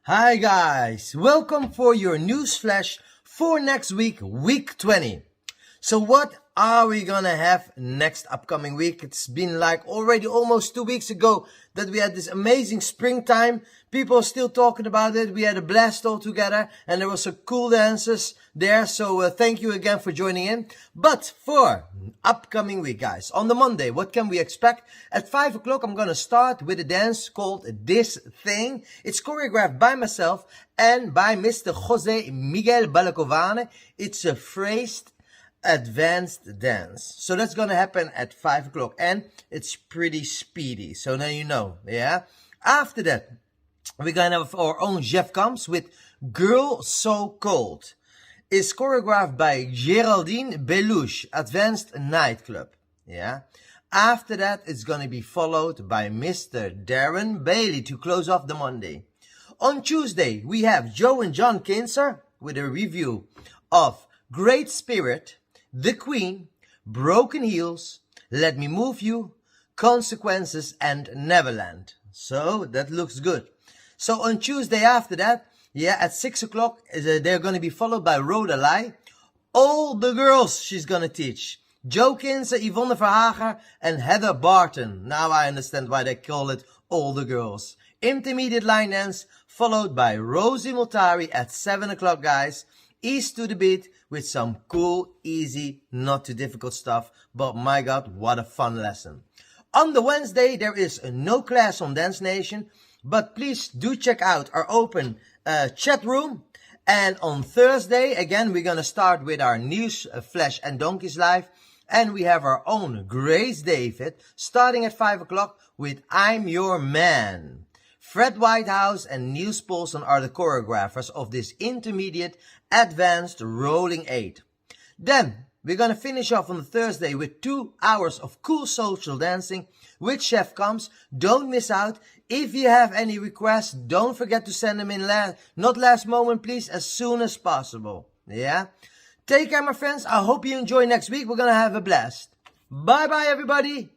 Hi guys, welcome for your news flash for next week, week 20. So what are we gonna have next upcoming week? It's been like already almost 2 weeks ago that we had this amazing springtime. People are still talking about it. We had a blast all together and there was some cool dances there. So thank you again for joining in. But for upcoming week, guys, on the Monday, what can we expect? At 5 o'clock, I'm gonna start with a dance called This Thing. It's choreographed by myself and by Mr. Jose Miguel Balacovane. It's a phrased advanced dance. So that's gonna happen at 5 o'clock and it's pretty speedy. So now you know, yeah? After that, we're gonna have our own Jeff Comes with Girl So Cold. It's choreographed by Geraldine Beluche, Advanced Nightclub. Yeah. After that, it's gonna be followed by Mr. Darren Bailey to close off the Monday. On Tuesday, we have Joe and John Kinzer with a review of Great Spirit, The Queen, Broken Heels, Let Me Move You, Consequences, and Neverland. So that looks good. So on Tuesday after that, yeah, at 6 o'clock, they're going to be followed by Rhoda Lai. All the girls she's going to teach. Joe Kinzer, Yvonne Verhager, and Heather Barton. Now I understand why they call it All the Girls. Intermediate line dance, followed by Rosie Multari at 7 o'clock, guys. Ease to the beat with some cool, easy, not too difficult stuff. But my God, what a fun lesson. On the Wednesday, there is no class on Dance Nation. But please do check out our open chat room. And on Thursday, again, we're going to start with our news flash and donkeys live. And we have our own Grace David starting at 5 o'clock with I'm Your Man. Fred Whitehouse and Niels Paulson are the choreographers of this intermediate advanced rolling 8. Then we're going to finish off on Thursday with 2 hours of cool social dancing with Chef Comes. Don't miss out. If you have any requests, don't forget to send them in not last moment, please, as soon as possible. Yeah? Take care, my friends. I hope you enjoy next week. We're going to have a blast. Bye-bye, everybody.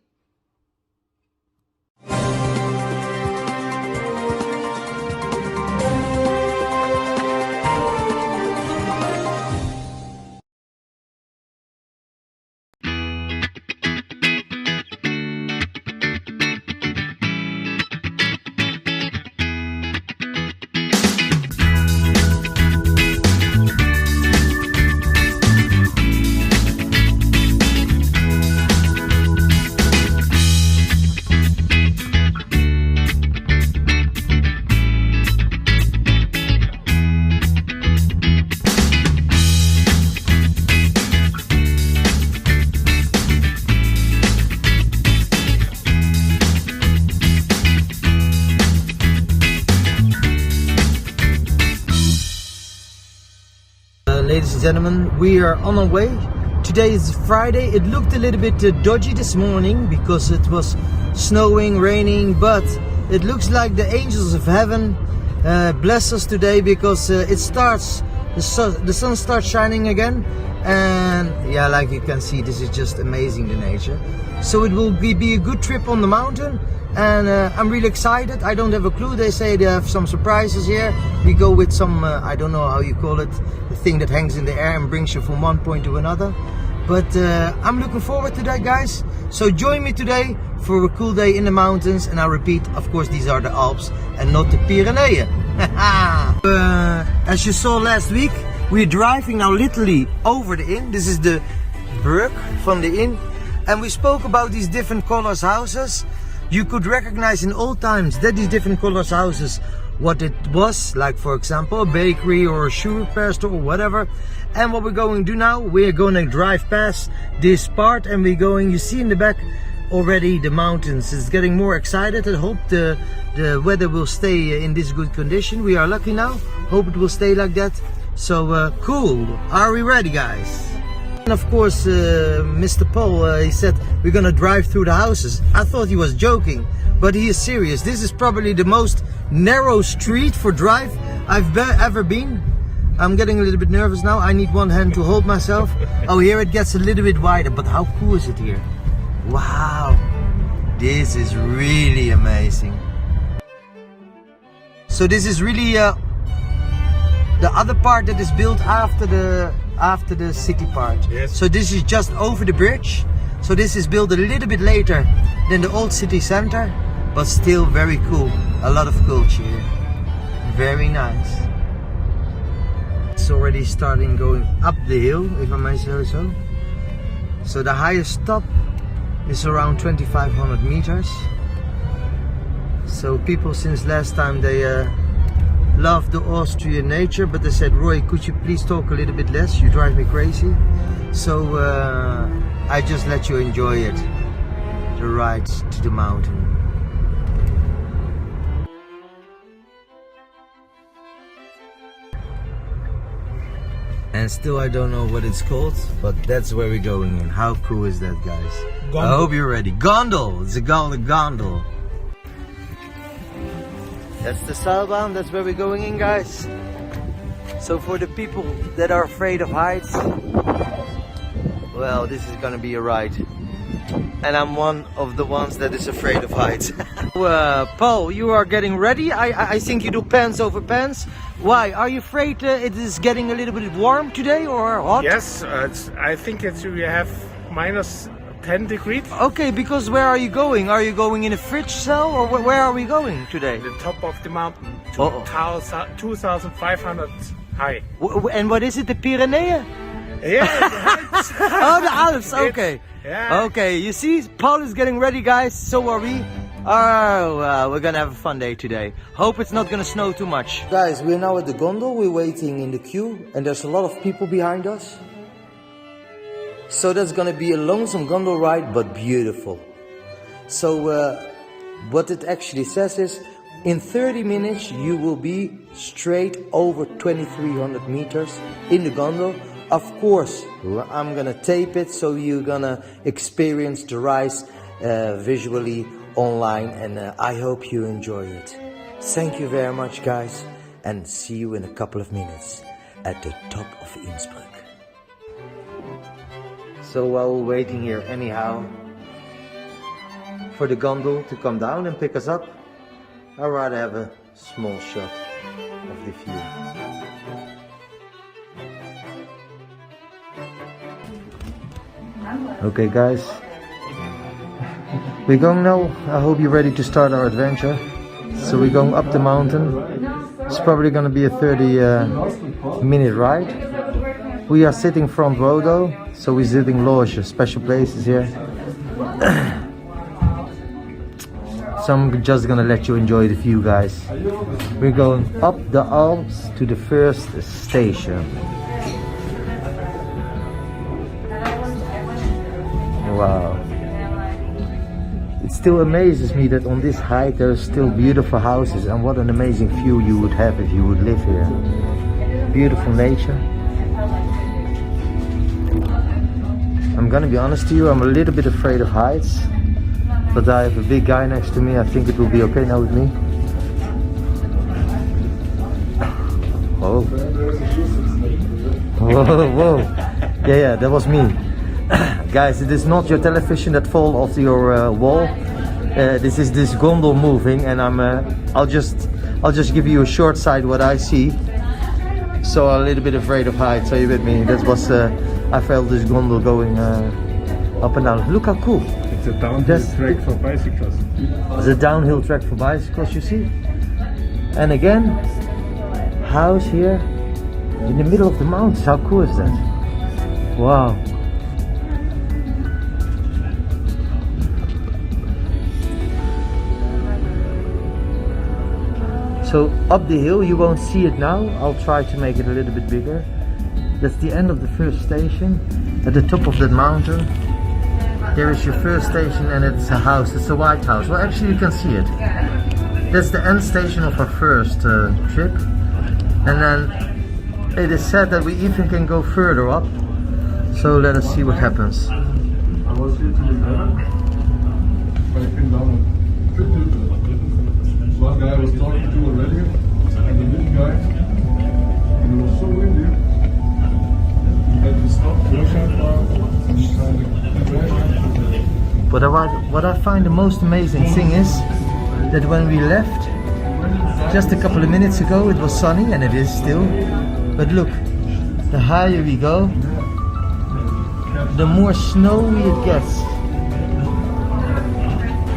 Ladies and gentlemen, we are on our way. Today is Friday. It looked a little bit dodgy this morning because it was snowing, raining, but it looks like the angels of heaven bless us today because the sun starts shining again. And yeah, like you can see, this is just amazing, the nature. So it will be a good trip on the mountain. And I'm really excited. I don't have a clue. They say they have some surprises here. We go with some, I don't know how you call it, the thing that hangs in the air and brings you from one point to another. But I'm looking forward to that, guys. So join me today for a cool day in the mountains. And I repeat, of course, these are the Alps and not the Pyrenees. As you saw last week, we're driving now literally over the inn. This is the Brug from the inn. And we spoke about these different colors houses. You could recognize in old times that these different colors houses what it was, like for example a bakery or a shoe repair store or whatever. And what we're going to do now, we're going to drive past this part and we're going, you see in the back already the mountains. It's getting more excited. I hope the weather will stay in this good condition. We are lucky now, hope it will stay like that. So cool, are we ready, guys? And of course, Mr. Paul, he said we're gonna drive through the houses. I thought he was joking, but he is serious. This is probably the most narrow street for drive I've ever been. I'm getting a little bit nervous now. I need one hand to hold myself. Oh, here it gets a little bit wider, but how cool is it here? Wow, this is really amazing. So this is really the other part that is built after the city part. Yes. So this is just over the bridge. So this is built a little bit later than the old city center, but still very cool. A lot of culture here. Very nice. It's already starting going up the hill, if I may say so. So the highest top is around 2,500 meters. So people since last time they love the Austrian nature, but they said, Roy, could you please talk a little bit less? You drive me crazy. So I just let you enjoy it, the ride to the mountain. And still I don't know what it's called, but that's where we're going in. How cool is that, guys? Gondol. I hope you're ready. Gondol! It's a gondol. That's the Seilbahn, that's where we're going in, guys. So for the people that are afraid of heights, well, this is gonna be a ride. And I'm one of the ones that is afraid of heights. Paul, you are getting ready. I think you do pants over pants. Why? Are you afraid it is getting a little bit warm today or hot? Yes, I think we have minus 10 degrees. Okay, because where are you going? Are you going in a fridge cell or where are we going today? The top of the mountain, 2,500 high. And what is it, the Pyrenees? Yeah, the Alps. Oh, the Alps, okay. Yeah. Okay, you see, Paul is getting ready, guys, so are we. Oh, we're gonna have a fun day today. Hope it's not gonna snow too much. Guys, we're now at the gondol, we're waiting in the queue, and there's a lot of people behind us. So that's gonna be a lonesome gondol ride, but beautiful. So what it actually says is, in 30 minutes you will be straight over 2,300 meters in the gondol. Of course, I'm gonna tape it, so you're gonna experience the rise visually online, and I hope you enjoy it. Thank you very much, guys, and see you in a couple of minutes at the top of Innsbruck. So while we're waiting here anyhow for the gondol to come down and pick us up, I'd rather have a small shot of the view. Okay, guys, we're going now. I hope you're ready to start our adventure. So we're going up the mountain. It's probably going to be a 30-minute ride. We are sitting front row though, so we're sitting loge, special places here. So I'm just gonna let you enjoy the view, guys. We're going up the Alps to the first station. Wow. It still amazes me that on this height there are still beautiful houses, and what an amazing view you would have if you would live here. Beautiful nature. I'm gonna be honest to you, I'm a little bit afraid of heights, but I have a big guy next to me. I think it will be okay now with me. Oh. Whoa, whoa. Yeah, that was me. Guys, it is not your television that fall off your wall. This is this gondol moving, and I'll just give you a short side what I see. So I'm a little bit afraid of heights. Are you with me? That was I felt this gondol going up and down. Look how cool! It's a downhill track for bicycles. It's a downhill track for bicycles, you see. And again, house here in the middle of the mountains. How cool is that? Wow. So up the hill, you won't see it now. I'll try to make it a little bit bigger. That's the end of the first station. At the top of that mountain, there is your first station, and it's a house. It's a white house. Well, actually you can see it. That's the end station of our first trip. And then it is said that we even can go further up. So let us see what happens. I was here to the river, but I came down and one guy I was talking to already, and the little guy, and it was so windy, he had to stop, But what I find the most amazing thing is that when we left, Just a couple of minutes ago it was sunny, and it is still. But look, the higher we go, the more snowy it gets.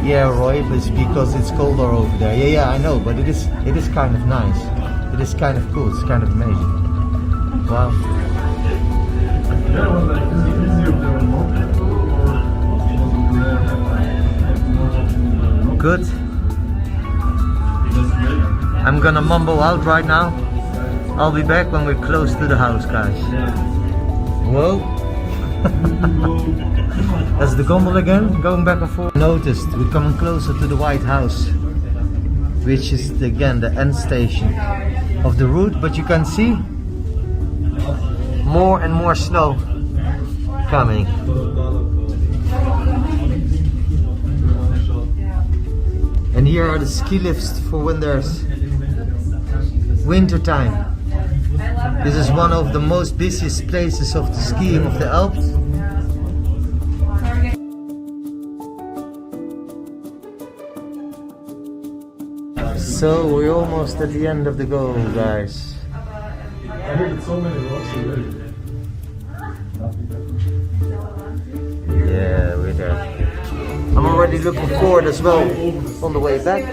Yeah, Roy, but it's because it's colder over there. Yeah, I know, but it is kind of nice. It is kind of cool. It's kind of amazing. Wow. Good. I'm gonna mumble out right now. I'll be back when we're close to the house, guys. Whoa. That's the gondol again, going back and forth. Noticed we're coming closer to the White House, which is again the end station of the route, but you can see more and more snow coming. And here are the ski lifts for when there's winter time. This is one of the most busiest places of the skiing of the Alps. So we're almost at the end of the goal, guys. I hit so many rocks already. Yeah, we're there. I'm already looking forward as well on the way back,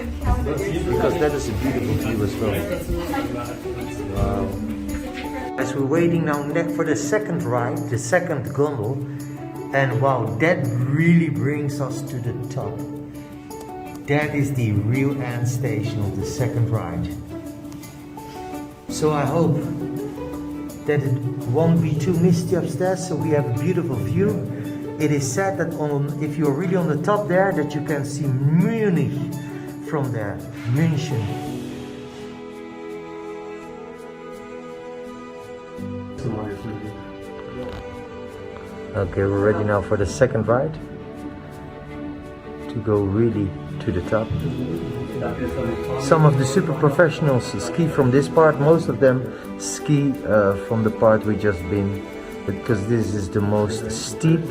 because that is a beautiful view as well. Wow. As we're waiting now for the second ride, the second gondol, and wow, that really brings us to the top. That is the real end station of the second ride. So I hope that it won't be too misty upstairs, so we have a beautiful view. It is said that if you're really on the top there, that you can see Munich from there, München. Okay, we're ready now for the second ride to go really to the top. Some of the super professionals ski from this part, most of them ski from the part we just been, because this is the most steep,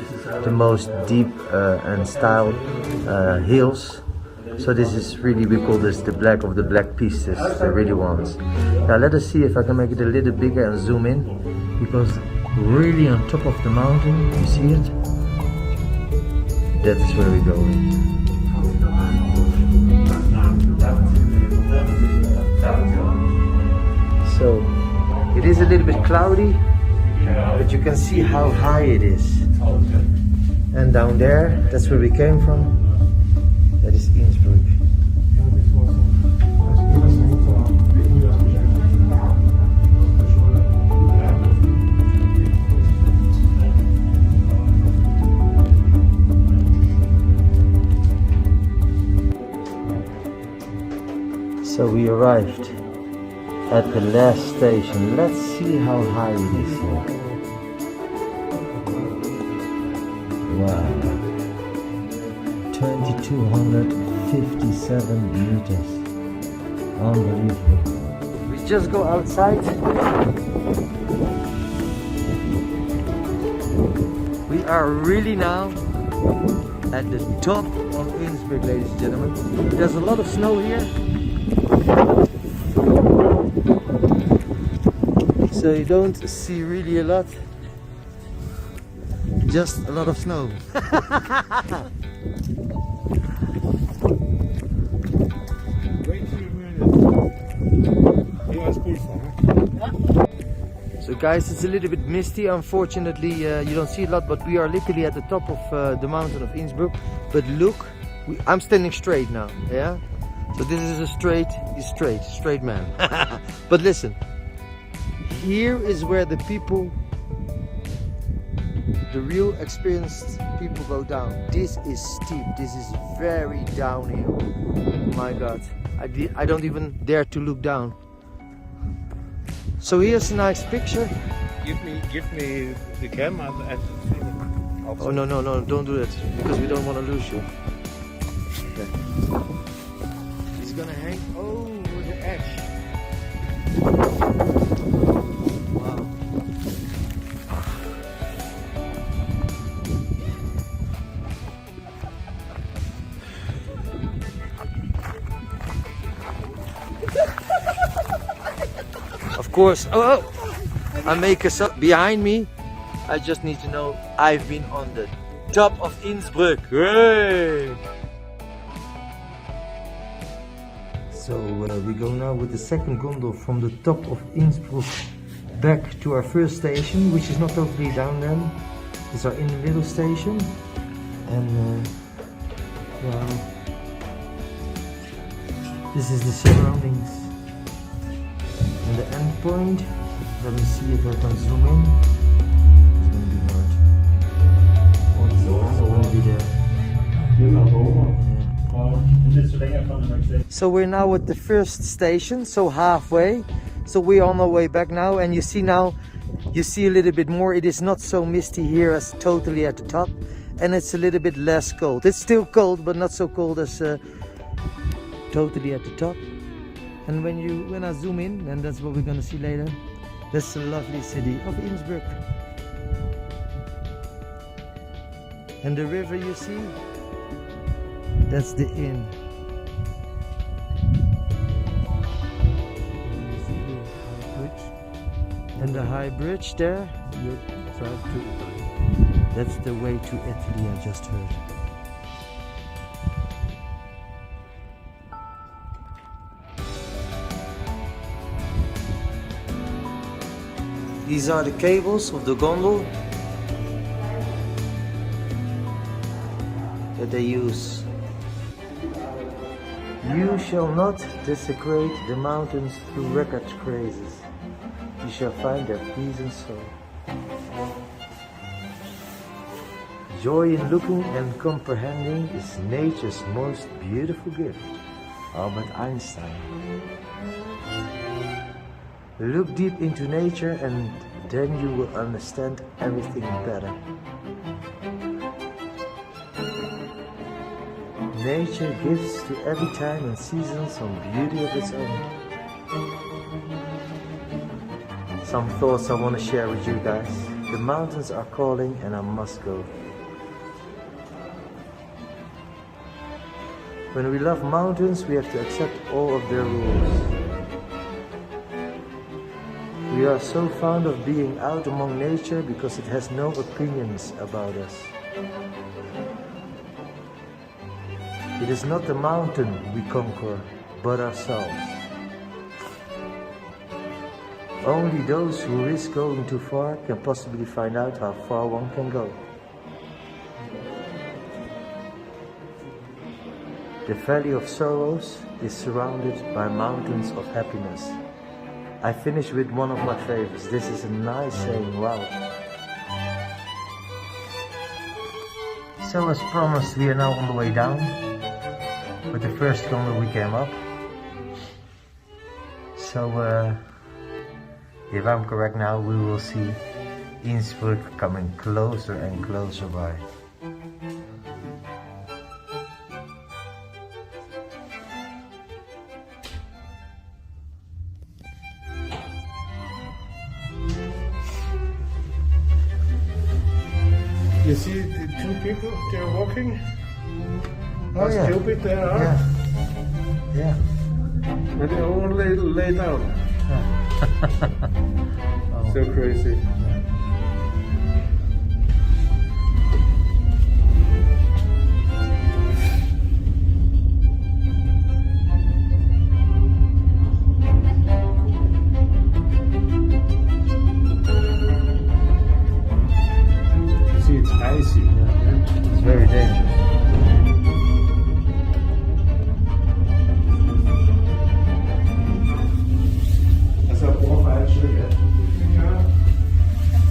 the most deep and style hills. So this is really, we call this the black of the black pistes, the really ones. Now let us see if I can make it a little bigger and zoom in, because really on top of the mountain, you see it? That is where we're going. So it is a little bit cloudy, but you can see how high it is. And down there, that's where we came from. That is Innsbruck. So we arrived at the last station. Let's see how high it is here. Wow. 2257 meters. Unbelievable. We just go outside. We are really now at the top of Innsbruck, ladies and gentlemen. There's a lot of snow here. So you don't see really a lot, just a lot of snow. So guys, it's a little bit misty, unfortunately you don't see a lot, but we are literally at the top of the mountain of Innsbruck. But look, I'm standing straight now, yeah? So this is a straight man. But listen, here is where the people, the real experienced people go down. This is steep, this is very downhill. My God, I don't even dare to look down. So here's a nice picture. Give me the camera and Oh no, don't do that, because we don't want to lose you. Okay. It's gonna hang over the edge. Wow. of course, oh, I make a behind me. I just need to know I've been on the top of Innsbruck. Hey! So we go now with the second gondol from the top of Innsbruck back to our first station, which is not totally down then. It's our in the middle station, and well, this is the surroundings and the end point. Let me see if I can zoom in. It's gonna be hard. It's also gonna be there. So we're now at the first station, so halfway. So we're on our way back now, and you see now, you see a little bit more. It is not so misty here as totally at the top, and it's a little bit less cold. It's still cold, but not so cold as totally at the top. And when I zoom in, and that's what we're gonna see later, that's the lovely city of Innsbruck. And the river you see, that's the inn. And the high bridge there, that's the way to Italy, I just heard. These are the cables of the gondol that they use. You shall not desecrate the mountains through record crazes. You shall find their peace and soul. Joy in looking and comprehending is nature's most beautiful gift. Albert Einstein. Look deep into nature and then you will understand everything better. Nature gives to every time and season some beauty of its own. Some thoughts I want to share with you guys. The mountains are calling and I must go. When we love mountains, we have to accept all of their rules. We are so fond of being out among nature because it has no opinions about us. It is not the mountain we conquer, but ourselves. Only those who risk going too far can possibly find out how far one can go. The Valley of Sorrows is surrounded by mountains of happiness. I finish with one of my favorites. This is a nice saying, wow. So as promised, we are now on the way down. With the first gondola we came up. So if I'm correct now, we will see Innsbruck coming closer and closer by. You see the two people, they're walking? Oh, How yeah. stupid they are. Yeah. Yeah. And they all lay down. Oh. So crazy. You see, it's icy. Yeah. It's very dangerous.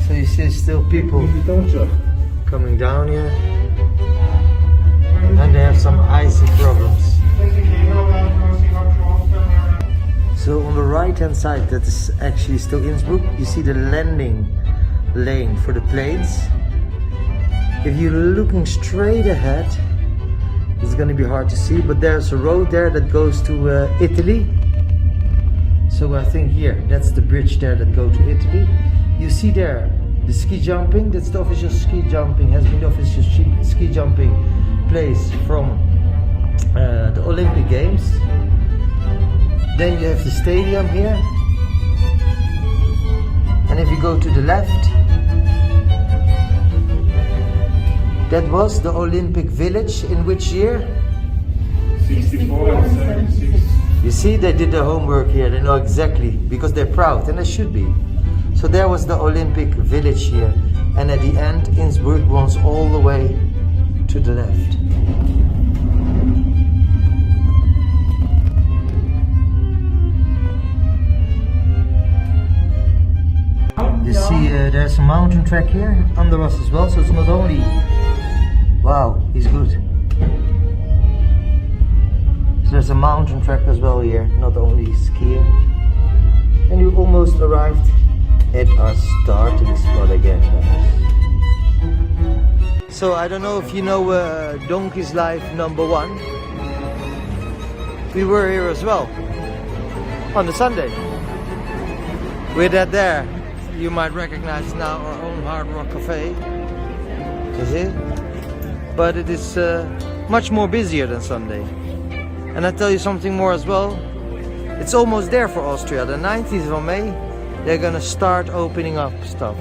So you see still people coming down here, and they have some icy problems. So on the right hand side, that is actually still Innsbruck, you see the landing lane for the planes. If you're looking straight ahead, it's going to be hard to see, but there's a road there that goes to Italy. So I think here, that's the bridge there that goes to Italy. You see there, the ski jumping, that's the official ski jumping, has been the official ski jumping place from the Olympic Games. Then you have the stadium here. go to the left, that was the Olympic Village in which year? 64 and 76. You see, they did their homework here, they know exactly, because they're proud, and they should be. So there was the Olympic Village here, and at the end, Innsbruck runs all the way to the left. You see, there's a mountain track here under us as well, so it's not only... Wow, he's good. So there's a mountain track as well here, not only skiing. And you almost arrived at our starting spot again, guys. So I don't know if you know Donkey's Life #1. We were here as well on the Sunday. We're that there. You might recognize now our own Hard Rock Cafe. Is it? But it is much more busier than Sunday. And I tell you something more as well. It's almost there for Austria. The 19th of May, they're gonna start opening up stuff.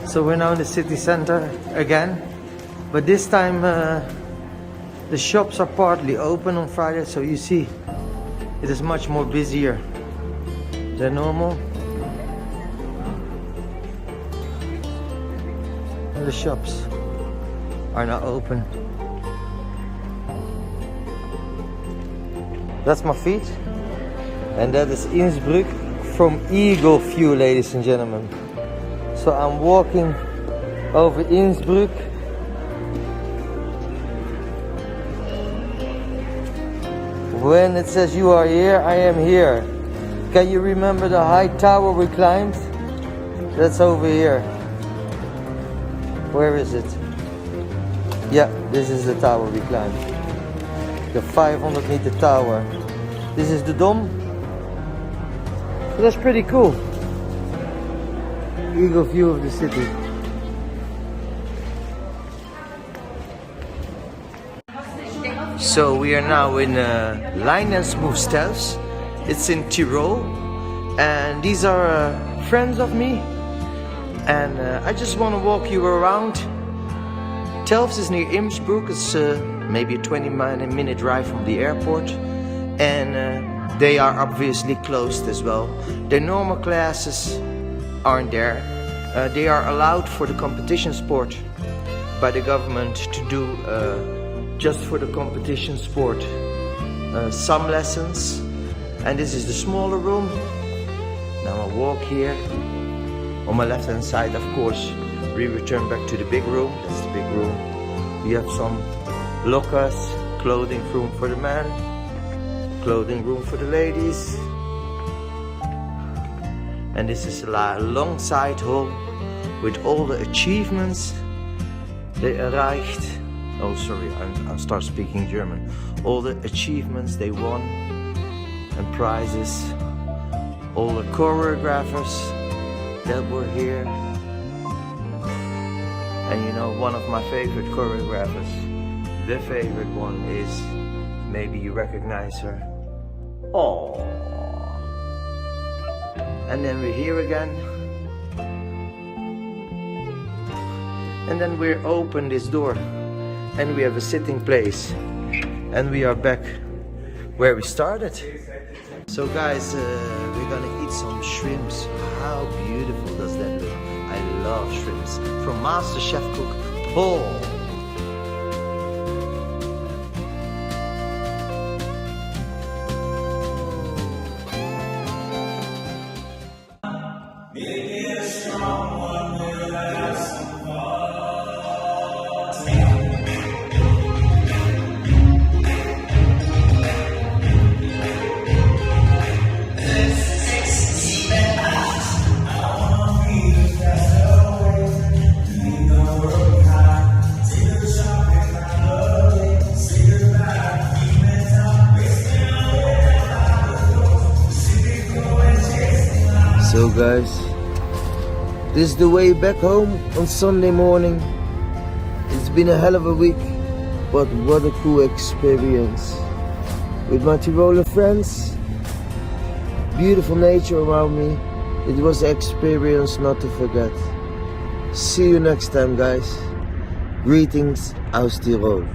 So we're now in the city center again. But this time the shops are partly open on Friday, so you see it is much more busier than normal. And the shops are now open. That's my feet, and that is Innsbruck from Eagle View, ladies and gentlemen. So I'm walking over Innsbruck. When it says you are here, I am here. Can you remember the high tower we climbed? That's over here. Where is it? Yeah, this is the tower we climbed. The 500-meter tower. This is the Dom. So that's pretty cool. Eagle view of the city. So we are now in Leinensmoefstels. It's in Tyrol, and these are friends of me. And I just want to walk you around. Telfs is near Innsbruck. It's maybe a 20-minute drive from the airport, and they are obviously closed as well. Their normal classes aren't there. They are allowed for the competition sport by the government to do. Just for the competition sport, some lessons, and this is the smaller room. Now I walk here. On my left hand side, of course, we return back to the big room. That's the big room. You have some lockers, clothing room for the men, clothing room for the ladies, and this is a long side hall with all the achievements they erreicht. Oh, sorry, I'll start speaking German. All the achievements they won and prizes. All the choreographers that were here. And you know, one of my favorite choreographers, the favorite one is, maybe you recognize her. Oh. And then we're here again. And then we open this door. And we have a sitting place, and we are back where we started. So guys, we're gonna eat some shrimps. How beautiful does that look? I love shrimps. From Master Chef Cook Paul. So guys, this is the way back home on Sunday morning. It's been a hell of a week. But what a cool experience. With my Tiroler friends, beautiful nature around me. It was an experience not to forget. See you next time, guys. Greetings aus Tirol.